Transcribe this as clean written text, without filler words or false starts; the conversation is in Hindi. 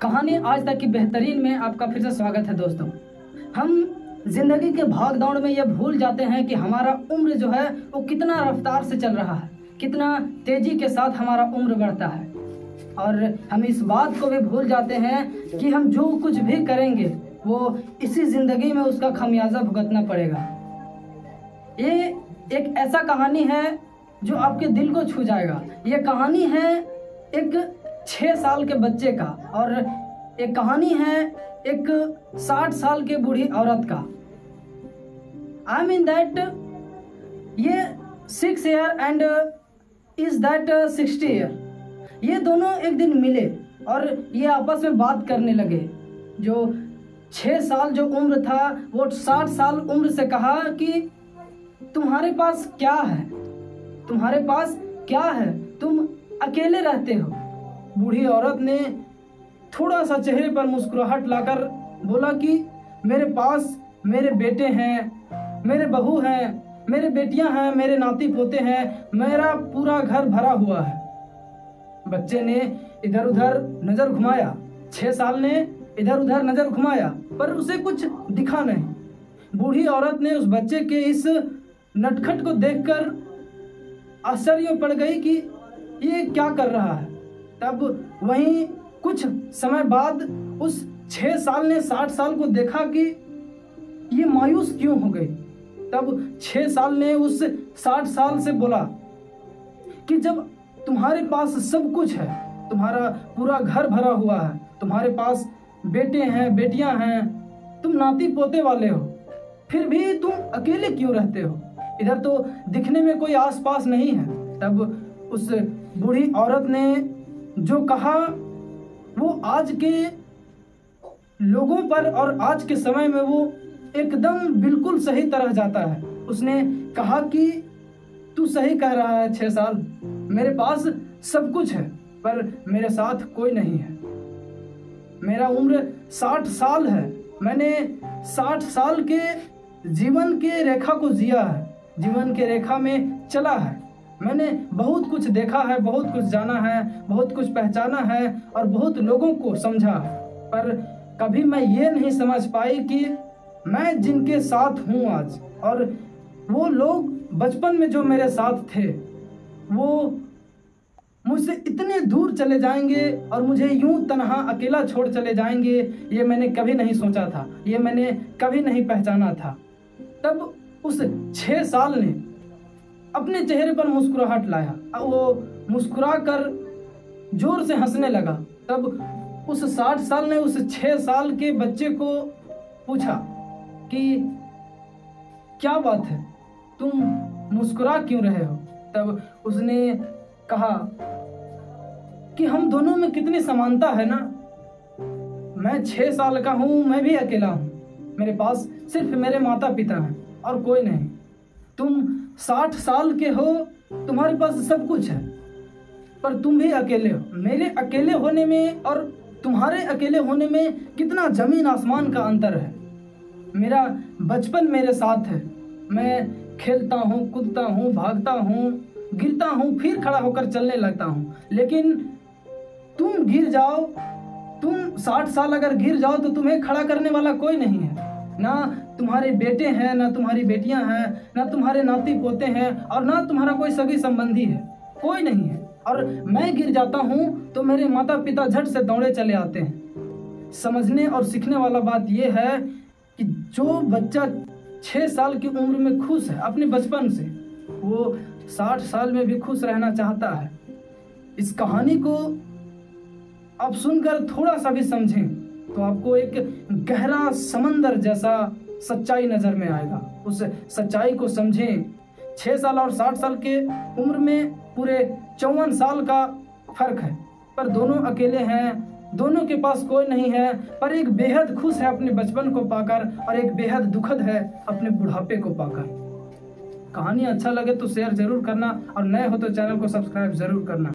कहानी आज तक की बेहतरीन में आपका फिर से स्वागत है दोस्तों। हम जिंदगी के भाग दौड़ में यह भूल जाते हैं कि हमारा उम्र जो है वो कितना रफ्तार से चल रहा है, कितना तेजी के साथ हमारा उम्र बढ़ता है। और हम इस बात को भी भूल जाते हैं कि हम जो कुछ भी करेंगे वो इसी ज़िंदगी में उसका खमियाजा भुगतना पड़ेगा। ये एक ऐसा कहानी है जो आपके दिल को छू जाएगा। ये कहानी है एक 6 साल के बच्चे का और एक कहानी है एक 60 साल के बूढ़ी औरत का। आई मीन दैट ये 6 year and is that 60 year. ये दोनों एक दिन मिले और ये आपस में बात करने लगे। जो 6 साल जो उम्र था वो 60 साल उम्र से कहा कि तुम्हारे पास क्या है, तुम्हारे पास क्या है, तुम अकेले रहते हो। बूढ़ी औरत ने थोड़ा सा चेहरे पर मुस्कुराहट लाकर बोला कि मेरे पास मेरे बेटे हैं, मेरे बहू हैं, मेरे बेटियां हैं, मेरे नाती पोते हैं, मेरा पूरा घर भरा हुआ है। बच्चे ने इधर उधर नजर घुमाया, 6 साल ने इधर उधर नजर घुमाया पर उसे कुछ दिखा नहीं। बूढ़ी औरत ने उस बच्चे के इस नटखट को देखकर आश्चर्य पड़ गई कि ये क्या कर रहा है। तब वहीं कुछ समय बाद उस 6 साल ने 60 साल को देखा कि ये मायूस क्यों हो गई। तब 6 साल ने उस 60 साल से बोला कि जब तुम्हारे पास सब कुछ है, तुम्हारा पूरा घर भरा हुआ है, तुम्हारे पास बेटे हैं, बेटियां हैं, तुम नाती पोते वाले हो, फिर भी तुम अकेले क्यों रहते हो? इधर तो दिखने में कोई आस पास नहीं है। तब उस बूढ़ी औरत ने जो कहा वो आज के लोगों पर और आज के समय में वो एकदम बिल्कुल सही तरह जाता है। उसने कहा कि तू सही कह रहा है 6 साल, मेरे पास सब कुछ है पर मेरे साथ कोई नहीं है। मेरा उम्र 60 साल है, मैंने 60 साल के जीवन के रेखा को जिया है, जीवन के रेखा में चला है। मैंने बहुत कुछ देखा है, बहुत कुछ जाना है, बहुत कुछ पहचाना है और बहुत लोगों को समझा है, पर कभी मैं ये नहीं समझ पाई कि मैं जिनके साथ हूँ आज और वो लोग बचपन में जो मेरे साथ थे वो मुझसे इतने दूर चले जाएंगे और मुझे यूं तन्हा अकेला छोड़ चले जाएंगे, ये मैंने कभी नहीं सोचा था, ये मैंने कभी नहीं पहचाना था। तब उस 6 साल ने अपने चेहरे पर मुस्कुराहट लाया, वो मुस्कुरा कर जोर से हंसने लगा। तब उस 60 साल ने उस 6 साल के बच्चे को पूछा कि क्या बात है, तुम मुस्कुरा क्यों रहे हो? तब उसने कहा कि हम दोनों में कितनी समानता है ना। मैं 6 साल का हूँ, मैं भी अकेला हूँ, मेरे पास सिर्फ मेरे माता पिता हैं और कोई नहीं। तुम 60 साल के हो, तुम्हारे पास सब कुछ है पर तुम भी अकेले हो। मेरे अकेले होने में और तुम्हारे अकेले होने में कितना जमीन आसमान का अंतर है। मेरा बचपन मेरे साथ है, मैं खेलता हूँ, कूदता हूँ, भागता हूँ, गिरता हूँ, फिर खड़ा होकर चलने लगता हूँ। लेकिन तुम गिर जाओ, तुम 60 साल अगर गिर जाओ तो तुम्हें खड़ा करने वाला कोई नहीं है। ना तुम्हारे बेटे हैं, ना तुम्हारी बेटियां हैं, ना तुम्हारे नाती पोते हैं और ना तुम्हारा कोई सगी संबंधी है, कोई नहीं है। और मैं गिर जाता हूँ तो मेरे माता पिता झट से दौड़े चले आते हैं। समझने और सीखने वाला बात यह है कि जो बच्चा 6 साल की उम्र में खुश है अपने बचपन से, वो 60 साल में भी खुश रहना चाहता है। इस कहानी को आप सुनकर थोड़ा सा भी समझें तो आपको एक गहरा समंदर जैसा सच्चाई नजर में आएगा। उस सच्चाई को समझें। 6 साल और 60 साल के उम्र में पूरे 54 साल का फर्क है, पर दोनों अकेले हैं, दोनों के पास कोई नहीं है, पर एक बेहद खुश है अपने बचपन को पाकर और एक बेहद दुखद है अपने बुढ़ापे को पाकर। कहानी अच्छा लगे तो शेयर जरूर करना और नए हो तो चैनल को सब्सक्राइब जरूर करना।